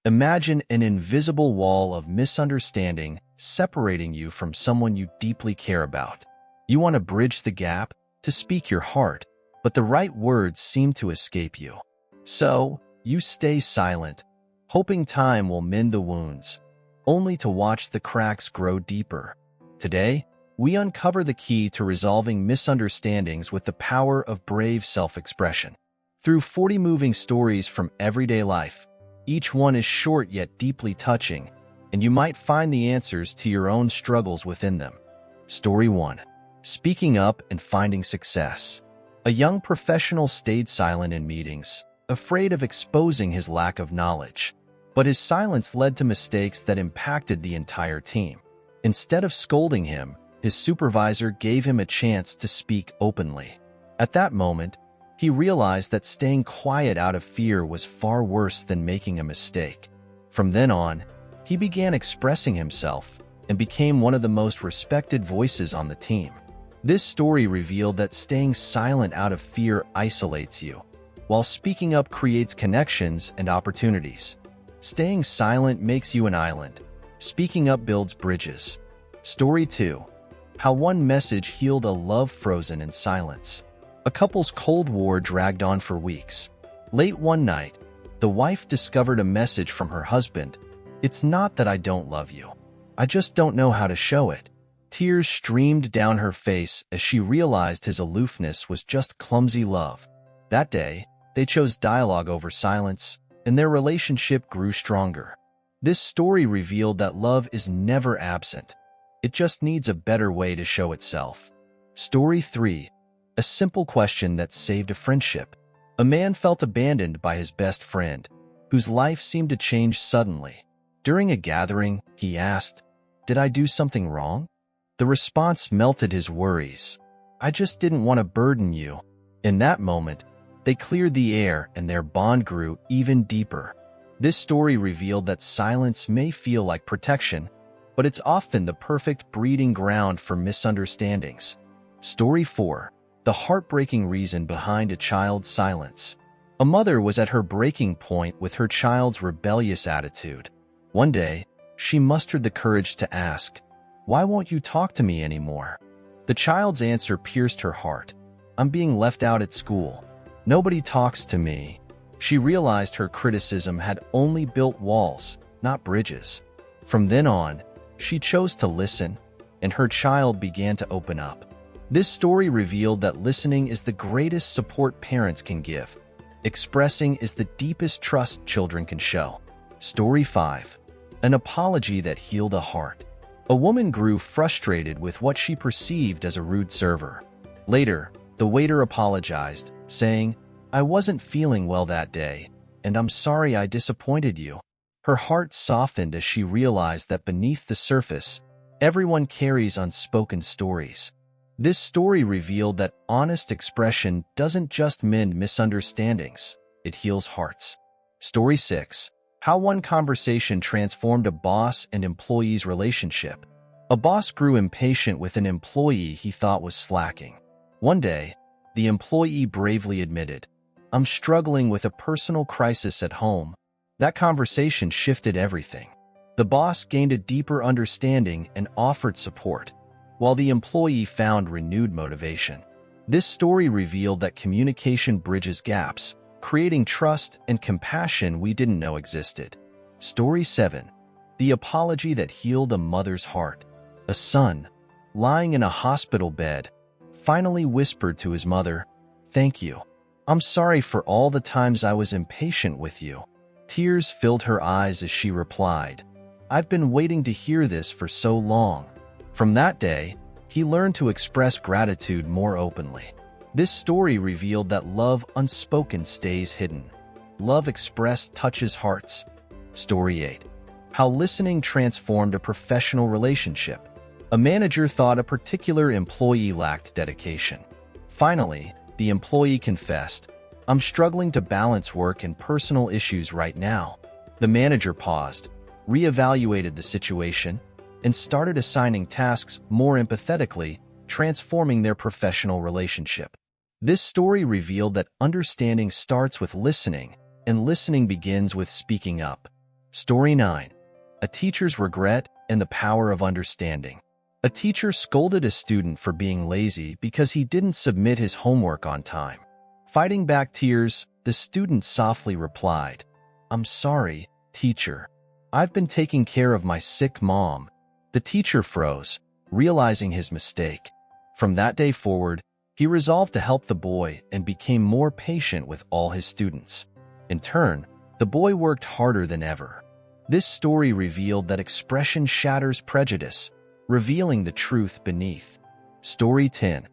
Imagine an invisible wall of misunderstanding separating you from someone you deeply care about. You want to bridge the gap, to speak your heart, but the right words seem to escape you. So, you stay silent, hoping time will mend the wounds, only to watch the cracks grow deeper. Today, we uncover the key to resolving misunderstandings with the power of brave self-expression. Through 40 moving stories from everyday life, each one is short yet deeply touching, and you might find the answers to your own struggles within them. Story 1. Speaking up and finding success. A young professional stayed silent in meetings, afraid of exposing his lack of knowledge. But his silence led to mistakes that impacted the entire team. Instead of scolding him, his supervisor gave him a chance to speak openly. At that moment, he realized that staying quiet out of fear was far worse than making a mistake. From then on, he began expressing himself and became one of the most respected voices on the team. This story revealed that staying silent out of fear isolates you, while speaking up creates connections and opportunities. Staying silent makes you an island. Speaking up builds bridges. Story 2. How one message healed a love frozen in silence. A couple's Cold War dragged on for weeks. Late one night, the wife discovered a message from her husband. "It's not that I don't love you. I just don't know how to show it." Tears streamed down her face as she realized his aloofness was just clumsy love. That day, they chose dialogue over silence, and their relationship grew stronger. This story revealed that love is never absent. It just needs a better way to show itself. Story 3. A simple question that saved a friendship. A man felt abandoned by his best friend, whose life seemed to change suddenly. During a gathering, he asked, "Did I do something wrong?" The response melted his worries. "I just didn't want to burden you." In that moment, they cleared the air and their bond grew even deeper. This story revealed that silence may feel like protection, but it's often the perfect breeding ground for misunderstandings. Story 4. The heartbreaking reason behind a child's silence. A mother was at her breaking point with her child's rebellious attitude. One day, she mustered the courage to ask, "Why won't you talk to me anymore?" The child's answer pierced her heart. "I'm being left out at school. Nobody talks to me." She realized her criticism had only built walls, not bridges. From then on, she chose to listen, and her child began to open up. This story revealed that listening is the greatest support parents can give. Expressing is the deepest trust children can show. Story 5. An apology that healed a heart. A woman grew frustrated with what she perceived as a rude server. Later, the waiter apologized, saying, "I wasn't feeling well that day, and I'm sorry I disappointed you." Her heart softened as she realized that beneath the surface, everyone carries unspoken stories. This story revealed that honest expression doesn't just mend misunderstandings, it heals hearts. Story 6. How one conversation transformed a boss and employee's relationship. A boss grew impatient with an employee he thought was slacking. One day, the employee bravely admitted, "I'm struggling with a personal crisis at home." That conversation shifted everything. The boss gained a deeper understanding and offered support, while the employee found renewed motivation. This story revealed that communication bridges gaps, creating trust and compassion we didn't know existed. Story 7. The apology that healed a mother's heart. A son, lying in a hospital bed, finally whispered to his mother, "Thank you. I'm sorry for all the times I was impatient with you." Tears filled her eyes as she replied, "I've been waiting to hear this for so long." From that day, he learned to express gratitude more openly. This story revealed that love unspoken stays hidden. Love expressed touches hearts. Story 8. How listening transformed a professional relationship. A manager thought a particular employee lacked dedication. Finally, the employee confessed, "I'm struggling to balance work and personal issues right now." The manager paused, reevaluated the situation, and started assigning tasks more empathetically, transforming their professional relationship. This story revealed that understanding starts with listening, and listening begins with speaking up. Story 9. A teacher's regret and the power of understanding. A teacher scolded a student for being lazy because he didn't submit his homework on time. Fighting back tears, the student softly replied, "I'm sorry, teacher. I've been taking care of my sick mom." The teacher froze, realizing his mistake. From that day forward, he resolved to help the boy and became more patient with all his students. In turn, the boy worked harder than ever. This story revealed that expression shatters prejudice, revealing the truth beneath. Story 10.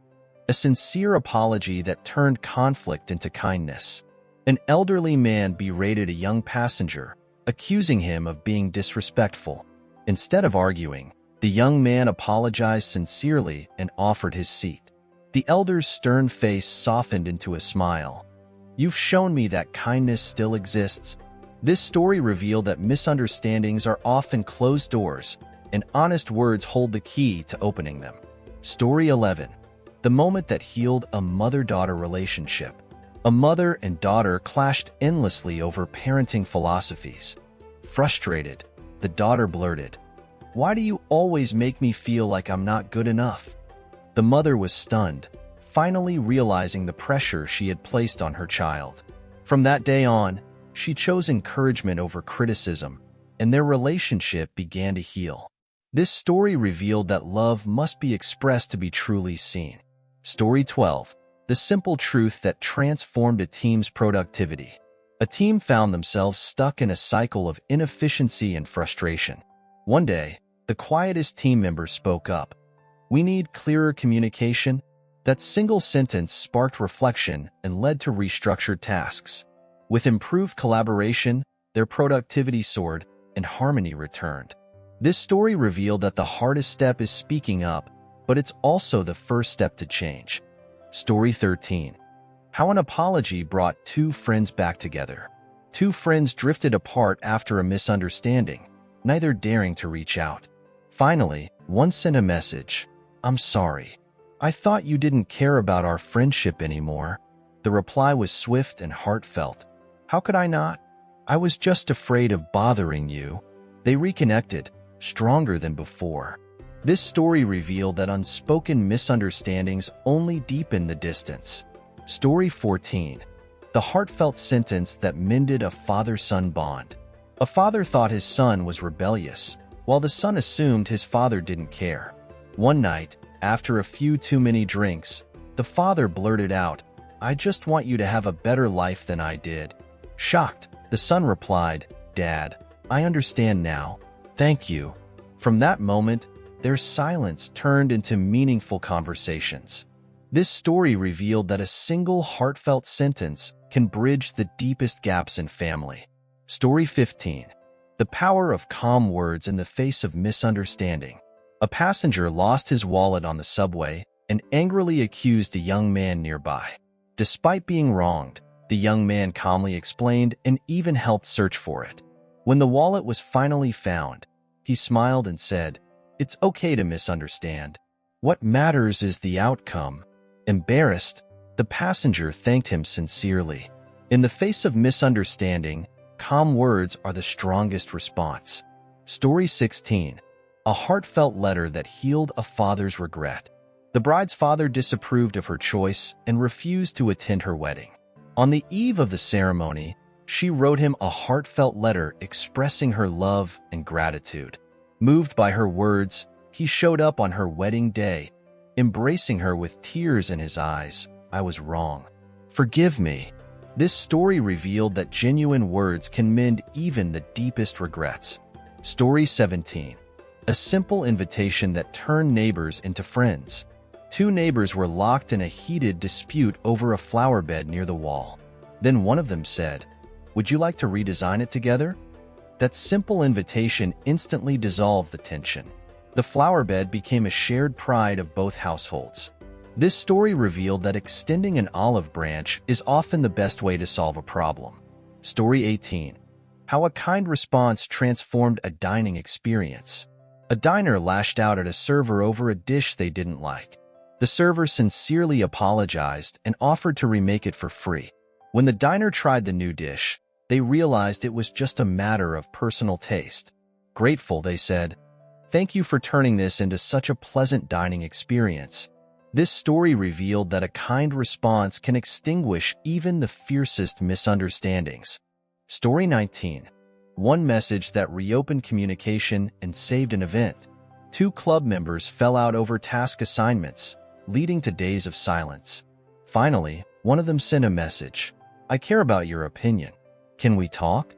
A sincere apology that turned conflict into kindness. An elderly man berated a young passenger, accusing him of being disrespectful. Instead of arguing, the young man apologized sincerely and offered his seat. The elder's stern face softened into a smile. "You've shown me that kindness still exists." This story revealed that misunderstandings are often closed doors, and honest words hold the key to opening them. Story 11. The moment that healed a mother-daughter relationship. A mother and daughter clashed endlessly over parenting philosophies. Frustrated, the daughter blurted, "Why do you always make me feel like I'm not good enough?" The mother was stunned, finally realizing the pressure she had placed on her child. From that day on, she chose encouragement over criticism, and their relationship began to heal. This story revealed that love must be expressed to be truly seen. Story 12. The simple truth that transformed a team's productivity. A team found themselves stuck in a cycle of inefficiency and frustration. One day, the quietest team member spoke up. "We need clearer communication." That single sentence sparked reflection and led to restructured tasks. With improved collaboration, their productivity soared and harmony returned. This story revealed that the hardest step is speaking up, but it's also the first step to change. Story 13. How an apology brought two friends back together. Two friends drifted apart after a misunderstanding, neither daring to reach out. Finally, one sent a message, "I'm sorry. I thought you didn't care about our friendship anymore." The reply was swift and heartfelt. "How could I not? I was just afraid of bothering you." They reconnected, stronger than before. This story revealed that unspoken misunderstandings only deepen the distance. Story 14. The heartfelt sentence that mended a father-son bond. A father thought his son was rebellious, while the son assumed his father didn't care. One night, after a few too many drinks, the father blurted out, "I just want you to have a better life than I did." Shocked, the son replied, "Dad, I understand now. Thank you." From that moment, their silence turned into meaningful conversations. This story revealed that a single heartfelt sentence can bridge the deepest gaps in family. Story 15. The power of calm words in the face of misunderstanding. A passenger lost his wallet on the subway and angrily accused a young man nearby. Despite being wronged, the young man calmly explained and even helped search for it. When the wallet was finally found, he smiled and said, "It's okay to misunderstand. What matters is the outcome." Embarrassed, the passenger thanked him sincerely. In the face of misunderstanding, calm words are the strongest response. Story 16. A heartfelt letter that healed a father's regret. The bride's father disapproved of her choice and refused to attend her wedding. On the eve of the ceremony, she wrote him a heartfelt letter expressing her love and gratitude. Moved by her words, he showed up on her wedding day, embracing her with tears in his eyes. "I was wrong. Forgive me." This story revealed that genuine words can mend even the deepest regrets. Story 17. A simple invitation that turned neighbors into friends. Two neighbors were locked in a heated dispute over a flower bed near the wall. Then one of them said, "Would you like to redesign it together?" That simple invitation instantly dissolved the tension. The flower bed became a shared pride of both households. This story revealed that extending an olive branch is often the best way to solve a problem. Story 18. How a kind response transformed a dining experience. A diner lashed out at a server over a dish they didn't like. The server sincerely apologized and offered to remake it for free. When the diner tried the new dish, They realized it was just a matter of personal taste. Grateful, they said, "Thank you for turning this into such a pleasant dining experience." This story revealed that a kind response can extinguish even the fiercest misunderstandings. Story 19. One message that reopened communication and saved an event. Two club members fell out over task assignments, leading to days of silence. Finally, one of them sent a message. "I care about your opinion. Can we talk?"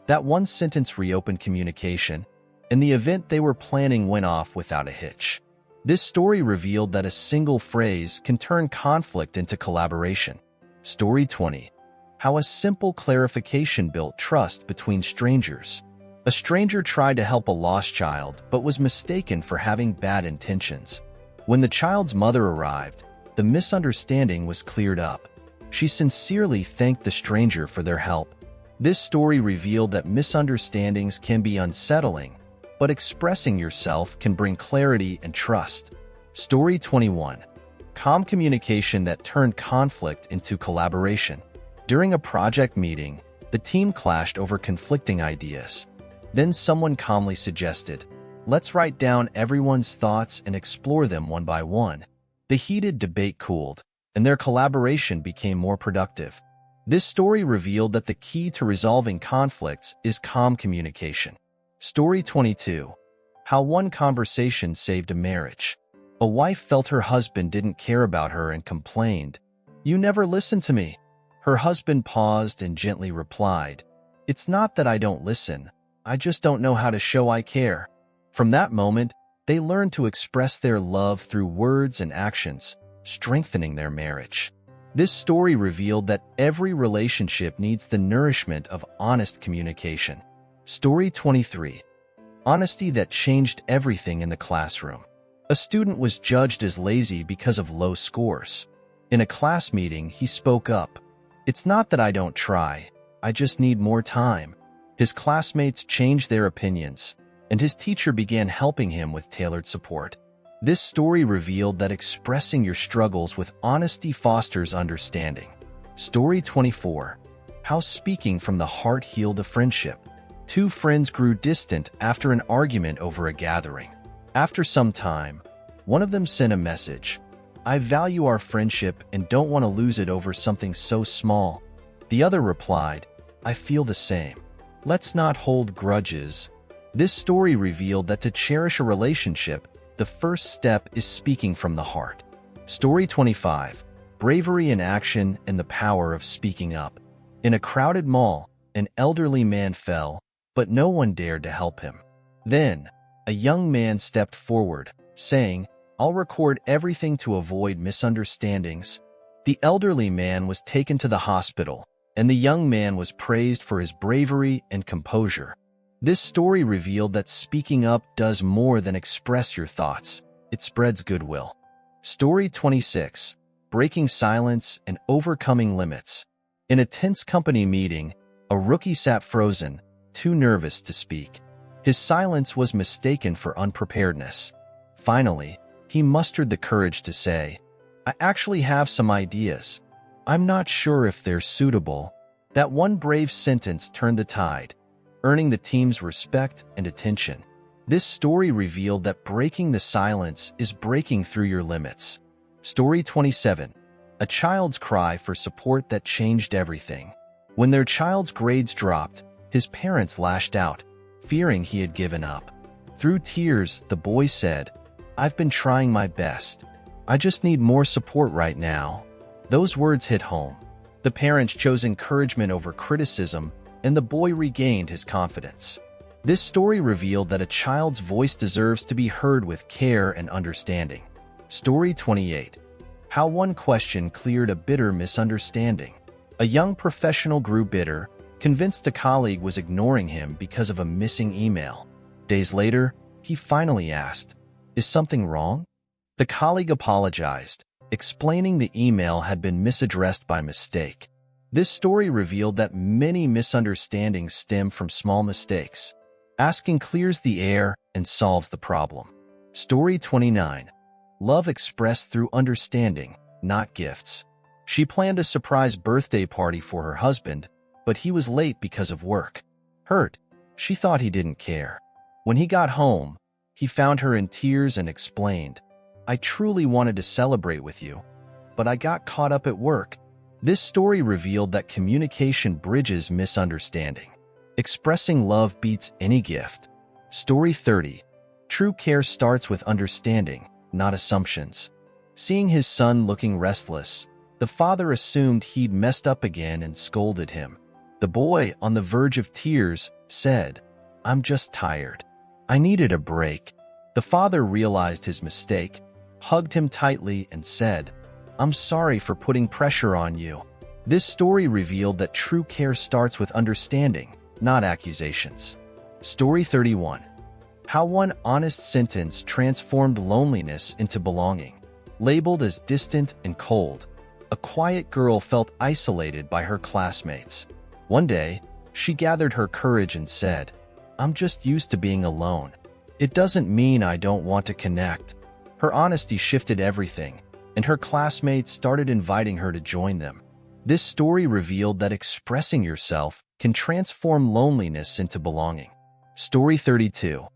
That one sentence reopened communication, and the event they were planning went off without a hitch. This story revealed that a single phrase can turn conflict into collaboration. Story 20. How a simple clarification built trust between strangers. A stranger tried to help a lost child but was mistaken for having bad intentions. When the child's mother arrived, the misunderstanding was cleared up. She sincerely thanked the stranger for their help. This story revealed that misunderstandings can be unsettling, but expressing yourself can bring clarity and trust. Story 21. Calm communication that turned conflict into collaboration. During a project meeting, the team clashed over conflicting ideas. Then someone calmly suggested, "Let's write down everyone's thoughts and explore them one by one." The heated debate cooled, and their collaboration became more productive. This story revealed that the key to resolving conflicts is calm communication. Story 22. How one conversation saved a marriage. A wife felt her husband didn't care about her and complained, "You never listen to me." Her husband paused and gently replied, "It's not that I don't listen, I just don't know how to show I care." From that moment, they learned to express their love through words and actions, strengthening their marriage. This story revealed that every relationship needs the nourishment of honest communication. Story 23. Honesty that changed everything in the classroom. A student was judged as lazy because of low scores. In a class meeting, he spoke up, "It's not that I don't try, I just need more time." His classmates changed their opinions, and his teacher began helping him with tailored support. This story revealed that expressing your struggles with honesty fosters understanding. Story 24. How speaking from the heart healed a friendship. Two friends grew distant after an argument over a gathering. After some time, one of them sent a message, "I value our friendship and don't want to lose it over something so small." The other replied, "I feel the same. Let's not hold grudges." This story revealed that to cherish a relationship, the first step is speaking from the heart. Story 25. Bravery in action and the power of speaking up. In a crowded mall, an elderly man fell, but no one dared to help him. Then, a young man stepped forward, saying, "I'll record everything to avoid misunderstandings." The elderly man was taken to the hospital, and the young man was praised for his bravery and composure. This story revealed that speaking up does more than express your thoughts. It spreads goodwill. Story 26. Breaking silence and overcoming limits. In a tense company meeting, a rookie sat frozen, too nervous to speak. His silence was mistaken for unpreparedness. Finally, he mustered the courage to say, "I actually have some ideas. I'm not sure if they're suitable." That one brave sentence turned the tide, earning the team's respect and attention. This story revealed that breaking the silence is breaking through your limits. Story 27. A child's cry for support that changed everything. When their child's grades dropped, his parents lashed out, fearing he had given up. Through tears, the boy said, "I've been trying my best. I just need more support right now." Those words hit home. The parents chose encouragement over criticism, and the boy regained his confidence. This story revealed that a child's voice deserves to be heard with care and understanding. Story 28. How one question cleared a bitter misunderstanding. A young professional grew bitter, convinced a colleague was ignoring him because of a missing email. Days later, he finally asked, "Is something wrong?" The colleague apologized, explaining the email had been misaddressed by mistake. This story revealed that many misunderstandings stem from small mistakes. Asking clears the air and solves the problem. Story 29. Love expressed through understanding, not gifts. She planned a surprise birthday party for her husband, but he was late because of work. Hurt, she thought he didn't care. When he got home, he found her in tears and explained, "I truly wanted to celebrate with you, but I got caught up at work." This story revealed that communication bridges misunderstanding. Expressing love beats any gift. Story 30. True care starts with understanding, not assumptions. Seeing his son looking restless, the father assumed he'd messed up again and scolded him. The boy, on the verge of tears, said, "I'm just tired. I needed a break." The father realized his mistake, hugged him tightly, and said, "I'm sorry for putting pressure on you." This story revealed that true care starts with understanding, not accusations. Story 31. How one honest sentence transformed loneliness into belonging. Labeled as distant and cold, a quiet girl felt isolated by her classmates. One day, she gathered her courage and said, "I'm just used to being alone. It doesn't mean I don't want to connect." Her honesty shifted everything, and her classmates started inviting her to join them. This story revealed that expressing yourself can transform loneliness into belonging. Story 32.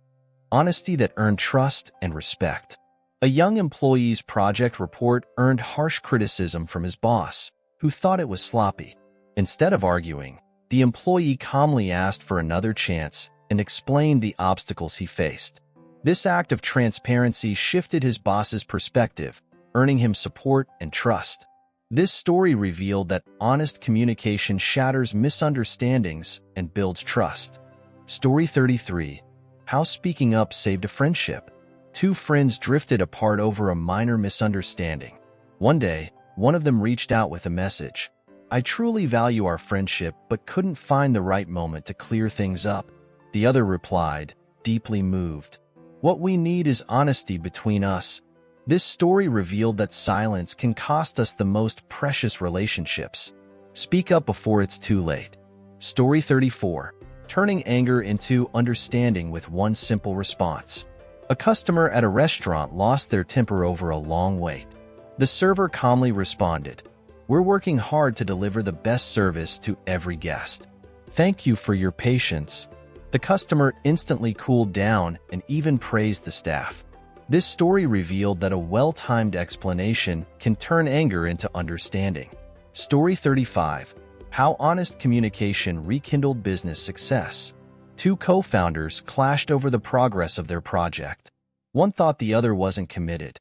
Honesty that earned trust and respect. A young employee's project report earned harsh criticism from his boss, who thought it was sloppy. Instead of arguing, the employee calmly asked for another chance and explained the obstacles he faced. This act of transparency shifted his boss's perspective, earning him support and trust. This story revealed that honest communication shatters misunderstandings and builds trust. Story 33. How speaking up saved a friendship. Two friends drifted apart over a minor misunderstanding. One day, one of them reached out with a message, "I truly value our friendship but couldn't find the right moment to clear things up." The other replied, deeply moved, "What we need is honesty between us." This story revealed that silence can cost us the most precious relationships. Speak up before it's too late. Story 34. Turning anger into understanding with one simple response. A customer at a restaurant lost their temper over a long wait. The server calmly responded, "We're working hard to deliver the best service to every guest. Thank you for your patience." The customer instantly cooled down and even praised the staff. This story revealed that a well-timed explanation can turn anger into understanding. Story 35. How honest communication rekindled business success. Two co-founders clashed over the progress of their project. One thought the other wasn't committed.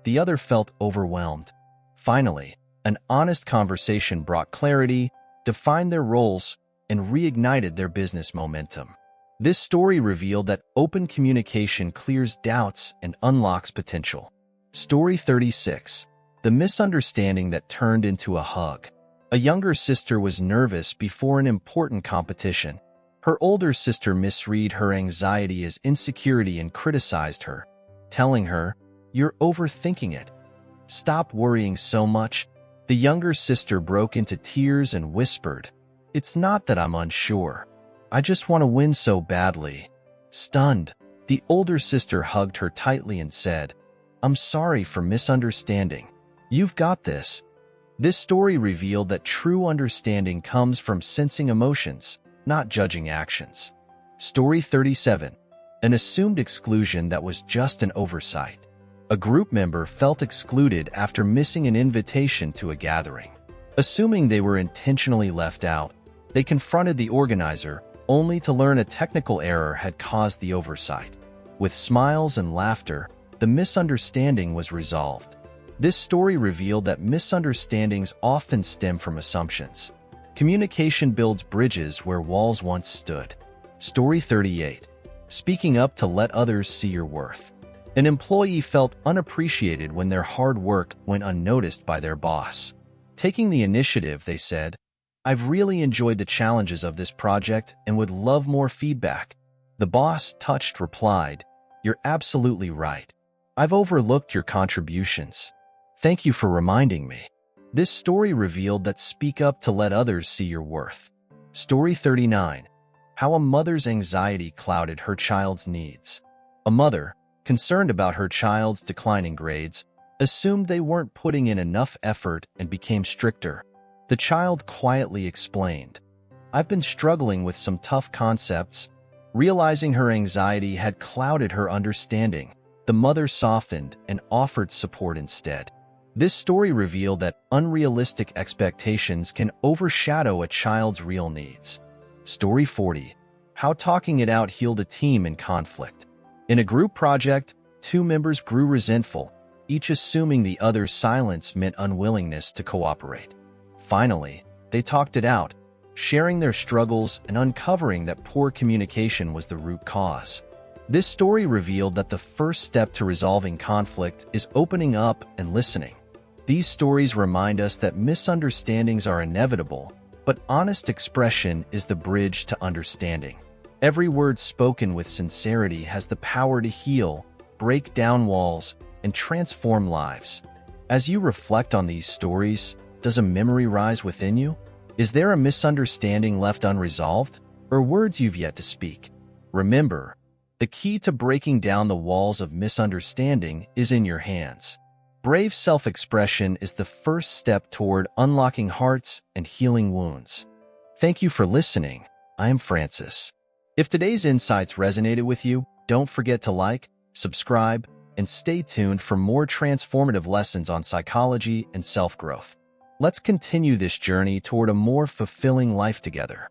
The other felt overwhelmed. Finally, an honest conversation brought clarity, defined their roles, and reignited their business momentum. This story revealed that open communication clears doubts and unlocks potential. Story 36. The misunderstanding that turned into a hug. A younger sister was nervous before an important competition. Her older sister misread her anxiety as insecurity and criticized her, telling her, "You're overthinking it. Stop worrying so much." The younger sister broke into tears and whispered, "It's not that I'm unsure. I just want to win so badly." Stunned, the older sister hugged her tightly and said, "I'm sorry for misunderstanding. You've got this." This story revealed that true understanding comes from sensing emotions, not judging actions. Story 37. An assumed exclusion that was just an oversight. A group member felt excluded after missing an invitation to a gathering. Assuming they were intentionally left out, they confronted the organizer, only to learn a technical error had caused the oversight. With smiles and laughter, the misunderstanding was resolved. This story revealed that misunderstandings often stem from assumptions. Communication builds bridges where walls once stood. Story 38. Speaking up to let others see your worth. An employee felt unappreciated when their hard work went unnoticed by their boss. Taking the initiative, they said, "I've really enjoyed the challenges of this project and would love more feedback." The boss, touched, replied, "You're absolutely right. I've overlooked your contributions. Thank you for reminding me." This story revealed that speak up to let others see your worth. Story 39. How a mother's anxiety clouded her child's needs. A mother, concerned about her child's declining grades, assumed they weren't putting in enough effort and became stricter. The child quietly explained, I've been struggling with some tough concepts. Realizing her anxiety had clouded her understanding, the mother softened and offered support instead. This story revealed that unrealistic expectations can overshadow a child's real needs. Story 40. How talking it out healed a team in conflict. In a group project, two members grew resentful, each assuming the other's silence meant unwillingness to cooperate. Finally, they talked it out, sharing their struggles and uncovering that poor communication was the root cause. This story revealed that the first step to resolving conflict is opening up and listening. These stories remind us that misunderstandings are inevitable, but honest expression is the bridge to understanding. Every word spoken with sincerity has the power to heal, break down walls, and transform lives. As you reflect on these stories, does a memory rise within you? Is there a misunderstanding left unresolved, or words you've yet to speak? Remember, the key to breaking down the walls of misunderstanding is in your hands. Brave self-expression is the first step toward unlocking hearts and healing wounds. Thank you for listening. I am Francis. If today's insights resonated with you, don't forget to like, subscribe, and stay tuned for more transformative lessons on psychology and self-growth. Let's continue this journey toward a more fulfilling life together.